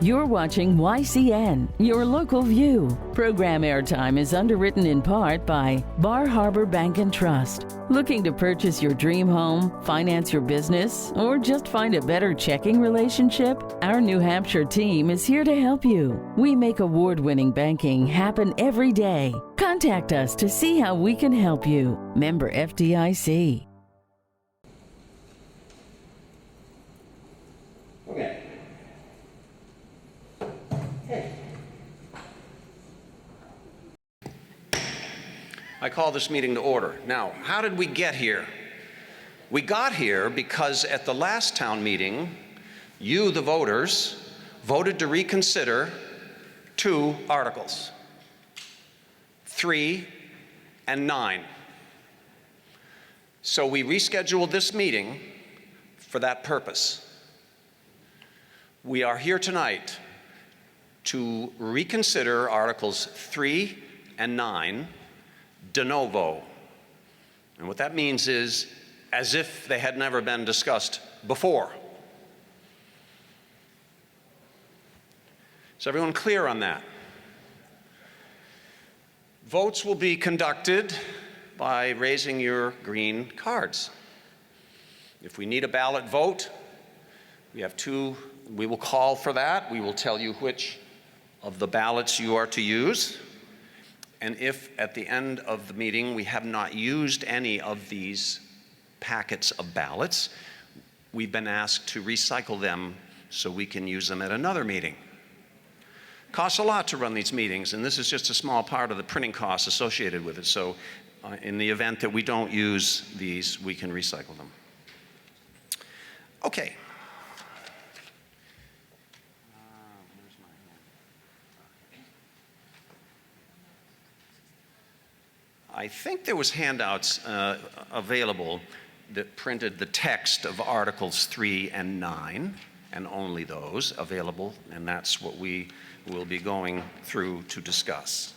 You're watching YCN, your local view. Program airtime is underwritten in part by Bar Harbor Bank and Trust. Looking to purchase your dream home, finance your business, or just find a better checking relationship? Our New Hampshire team is here to help you. We make award-winning banking happen every day. Contact us to see how we can help you. Member FDIC. Okay. I call this meeting to order. Now, how did we get here? We got here because at the last town meeting, you, the voters, voted to reconsider 2 articles, 3 and 9. So we rescheduled this meeting for that purpose. We are here tonight to reconsider Articles 3 and 9 de novo. And what that means is as if they had never been discussed before. Is everyone clear on that? Votes will be conducted by raising your green cards. If we need a ballot vote, we have 2. We will call for that. We will tell you which of the ballots you are to use. And if at the end of the meeting we have not used any of these packets of ballots, we've been asked to recycle them so we can use them at another meeting. Costs a lot to run these meetings, and this is just a small part of the printing costs associated with it. So in the event that we don't use these, we can recycle them. Okay. I think there was handouts available that printed the text of Articles 3 and 9, and only those available, and that's what we will be going through to discuss.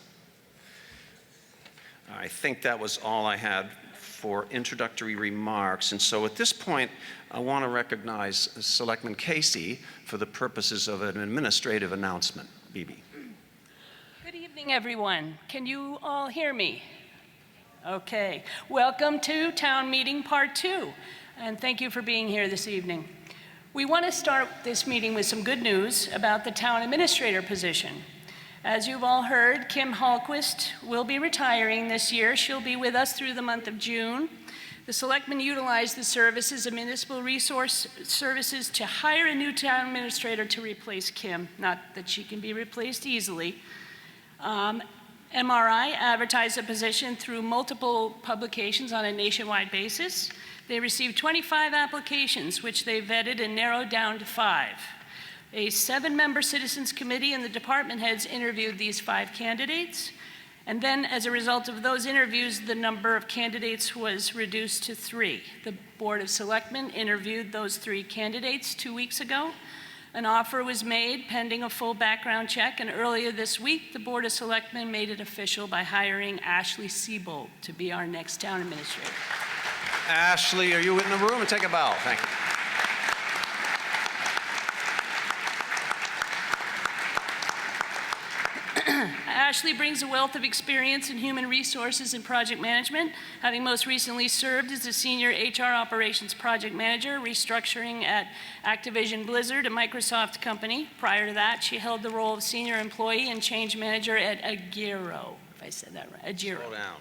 I think that was all I had for introductory remarks, and so at this point, I want to recognize Selectman Casey for the purposes of an administrative announcement. Bibi. Good evening, everyone. Can you all hear me? Okay. Welcome to Town Meeting Part 2, and thank you for being here this evening. We want to start this meeting with some good news about the town administrator position. As you've all heard, Kim Hallquist will be retiring this year. She'll be with us through the month of June. The selectmen utilized the services of Municipal Resource Services to hire a new town administrator to replace Kim. Not that she can be replaced easily. MRI advertised the position through multiple publications on a nationwide basis. They received 25 applications, which they vetted and narrowed down to 5. A 7-member citizens committee and the department heads interviewed these 5 candidates. And then as a result of those interviews, the number of candidates was reduced to 3. The Board of Selectmen interviewed those 3 candidates 2 weeks ago. An offer was made pending a full background check, and earlier this week, the Board of Selectmen made it official by hiring Ashley Siebold to be our next town administrator. Ashley, are you in the room? And take a bow. Thank you. Ashley brings a wealth of experience in human resources and project management, having most recently served as the Senior HR Operations Project Manager, restructuring at Activision Blizzard, a Microsoft company. Prior to that, she held the role of Senior Employee and Change Manager at Agiro, if I said that right. Agiro. Slow down.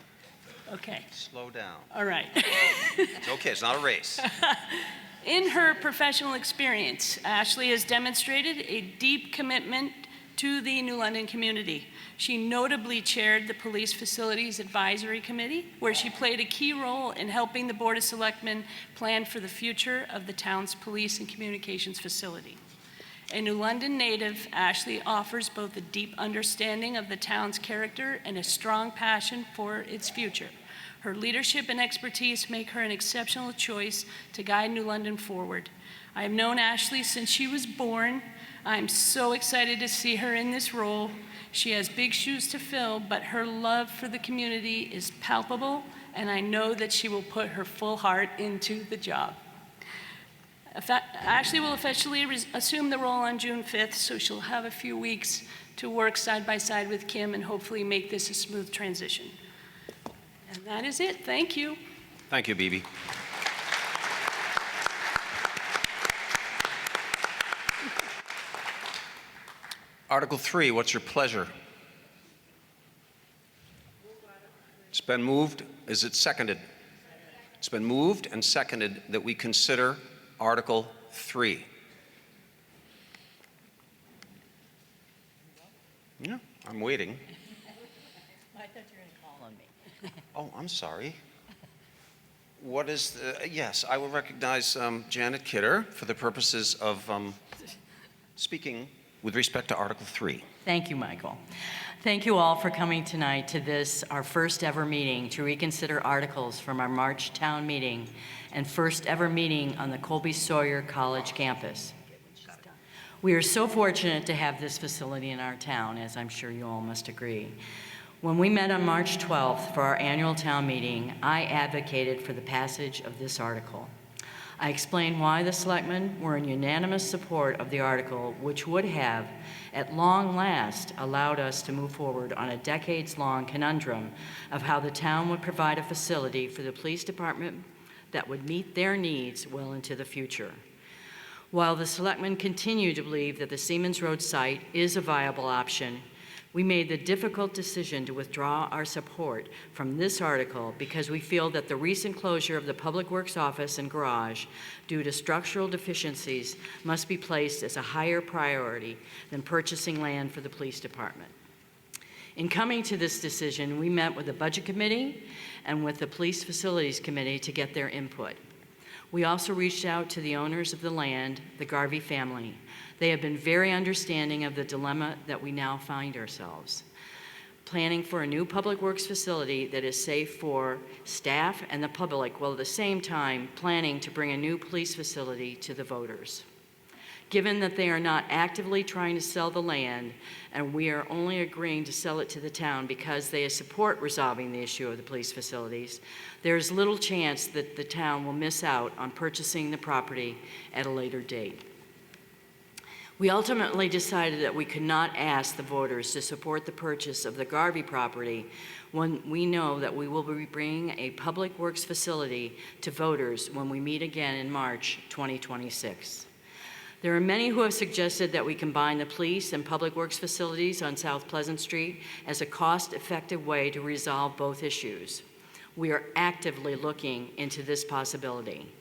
Okay. Slow down. All right. It's okay, it's not a race. In her professional experience, Ashley has demonstrated a deep commitment to the New London community. She notably chaired the Police Facilities Advisory Committee, where she played a key role in helping the Board of Selectmen plan for the future of the town's police and communications facility. A New London native, Ashley offers both a deep understanding of the town's character and a strong passion for its future. Her leadership and expertise make her an exceptional choice to guide New London forward. I have known Ashley since she was born. I'm so excited to see her in this role. She has big shoes to fill, but her love for the community is palpable, and I know that she will put her full heart into the job. Ashley will officially assume the role on June 5th, so she'll have a few weeks to work side by side with Kim and hopefully make this a smooth transition. And that is it. Thank you. Thank you, Bibi. Article 3, what's your pleasure? It's been moved. Is it seconded? It's been moved and seconded that we consider Article 3. Yeah, I'm waiting. I thought you were going to call on me. Oh, I'm sorry. What is the, yes, I will recognize Janet Kidder for the purposes of speaking with respect to Article 3. Thank you, Michael. Thank you all for coming tonight to this, our first ever meeting to reconsider articles from our March town meeting and first ever meeting on the Colby-Sawyer College campus. We are so fortunate to have this facility in our town, as I'm sure you all must agree. When we met on March 12th for our annual town meeting, I advocated for the passage of this article. I explained why the selectmen were in unanimous support of the article, which would have, at long last, allowed us to move forward on a decades-long conundrum of how the town would provide a facility for the police department that would meet their needs well into the future. While the selectmen continue to believe that the Seaman's Road site is a viable option, we made the difficult decision to withdraw our support from this article because we feel that the recent closure of the Public Works office and garage due to structural deficiencies must be placed as a higher priority than purchasing land for the police department. In coming to this decision, we met with the Budget Committee and with the Police Facilities Committee to get their input. We also reached out to the owners of the land, the Garvey family. They have been very understanding of the dilemma that we now find ourselves. Planning for a new public works facility that is safe for staff and the public, while at the same time planning to bring a new police facility to the voters. Given that they are not actively trying to sell the land, and we are only agreeing to sell it to the town because they support resolving the issue of the police facilities, there is little chance that the town will miss out on purchasing the property at a later date. We ultimately decided that we could not ask the voters to support the purchase of the Garvey property when we know that we will be bringing a public works facility to voters when we meet again in March 2026. There are many who have suggested that we combine the police and public works facilities on South Pleasant Street as a cost-effective way to resolve both issues. We are actively looking into this possibility.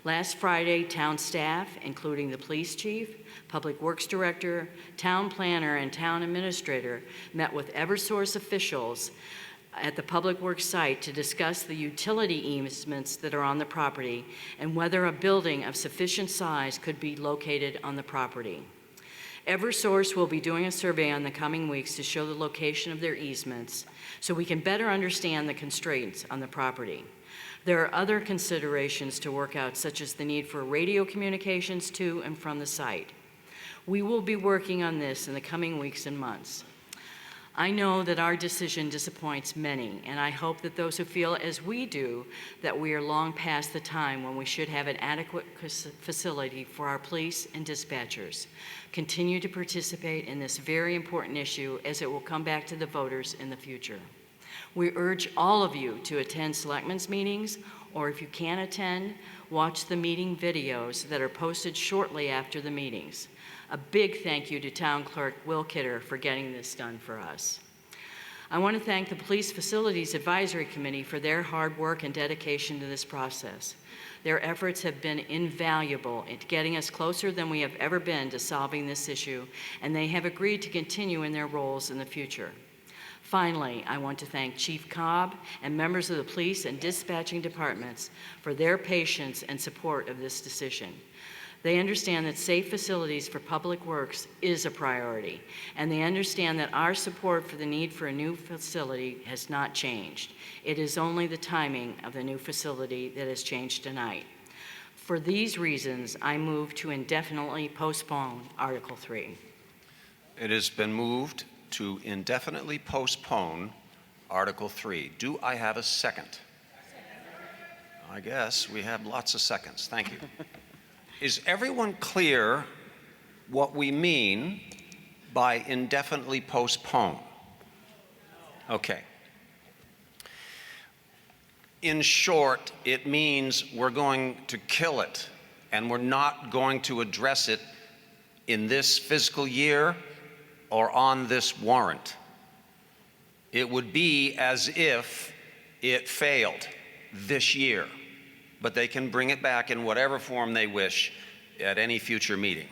Last Friday, town staff, including the police chief, public works director, town planner, and town administrator, met with Eversource officials at the public works site to discuss the utility easements that are on the property and whether a building of sufficient size could be located on the property. Eversource will be doing a survey in the coming weeks to show the location of their easements so we can better understand the constraints on the property. There are other considerations to work out, such as the need for radio communications to and from the site. We will be working on this in the coming weeks and months. I know that our decision disappoints many, and I hope that those who feel as we do that we are long past the time when we should have an adequate facility for our police and dispatchers continue to participate in this very important issue as it will come back to the voters in the future. We urge all of you to attend selectmen's meetings, or if you can't attend, watch the meeting videos that are posted shortly after the meetings. A big thank you to Town Clerk Will Kidder for getting this done for us. I want to thank the Police Facilities Advisory Committee for their hard work and dedication to this process. Their efforts have been invaluable in getting us closer than we have ever been to solving this issue, and they have agreed to continue in their roles in the future. Finally, I want to thank Chief Cobb and members of the police and dispatching departments for their patience and support of this decision. They understand that safe facilities for public works is a priority, and they understand that our support for the need for a new facility has not changed. It is only the timing of the new facility that has changed tonight. For these reasons, I move to indefinitely postpone Article 3. It has been moved to indefinitely postpone Article 3. Do I have a second? I guess we have lots of seconds. Thank you. Is everyone clear what we mean by indefinitely postpone? Okay. In short, it means we're going to kill it, and we're not going to address it in this fiscal year or on this warrant. It would be as if it failed this year, but they can bring it back in whatever form they wish at any future meeting.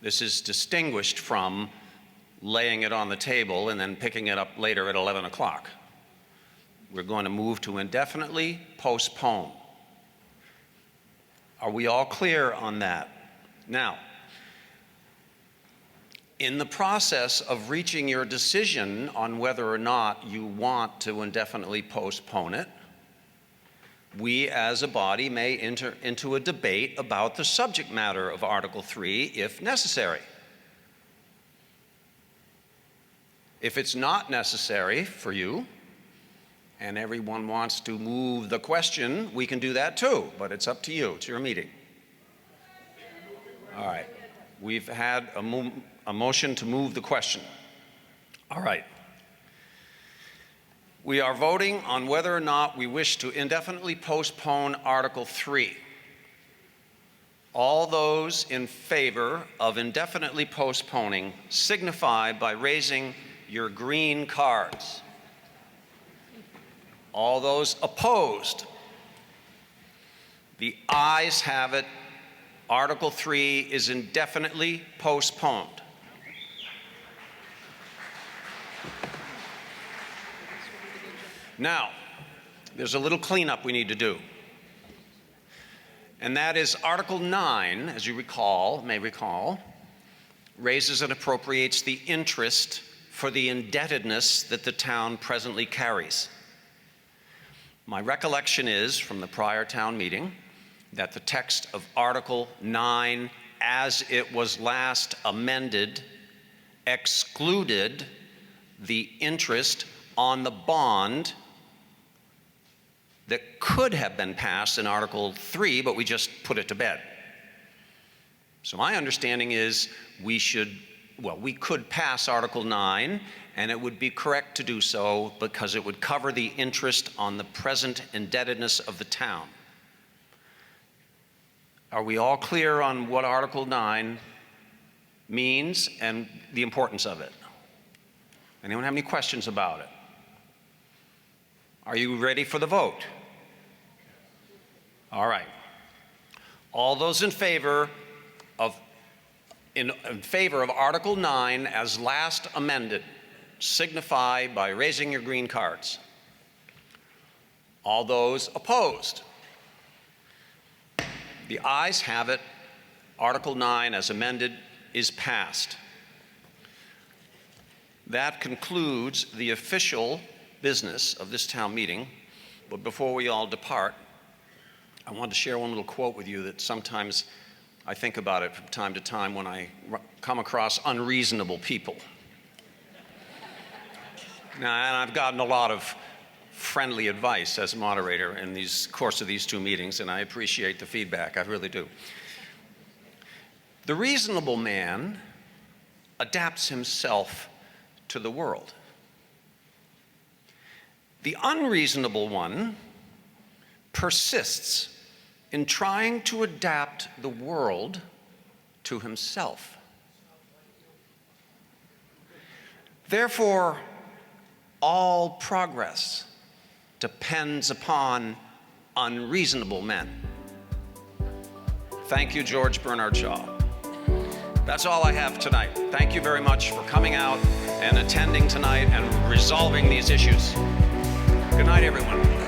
This is distinguished from laying it on the table and then picking it up later at 11 o'clock. We're going to move to indefinitely postpone. Are we all clear on that? Now, in the process of reaching your decision on whether or not you want to indefinitely postpone it, we as a body may enter into a debate about the subject matter of Article 3 if necessary. If it's not necessary for you, and everyone wants to move the question, we can do that too, but it's up to you. It's your meeting. All right. We've had a motion to move the question. All right. We are voting on whether or not we wish to indefinitely postpone Article 3. All those in favor of indefinitely postponing signify by raising your green cards. All those opposed? The ayes have it. Article 3 is indefinitely postponed. Now, there's a little cleanup we need to do. And that is Article 9, as you may recall, raises and appropriates the interest for the indebtedness that the town presently carries. My recollection is from the prior town meeting that the text of Article 9, as it was last amended, excluded the interest on the bond that could have been passed in Article 3, but we just put it to bed. So my understanding is we could pass Article 9, and it would be correct to do so because it would cover the interest on the present indebtedness of the town. Are we all clear on what Article 9 means and the importance of it? Anyone have any questions about it? Are you ready for the vote? All right. All those in favor of Article 9 as last amended, signify by raising your green cards. All those opposed? The ayes have it. Article 9 as amended is passed. That concludes the official business of this town meeting. But before we all depart, I want to share one little quote with you that sometimes I think about it from time to time when I come across unreasonable people. Now, and I've gotten a lot of friendly advice as a moderator in the course of these two meetings, and I appreciate the feedback. I really do. The reasonable man adapts himself to the world. The unreasonable one persists in trying to adapt the world to himself. Therefore, all progress depends upon unreasonable men. Thank you, George Bernard Shaw. That's all I have tonight. Thank you very much for coming out and attending tonight and resolving these issues. Good night, everyone.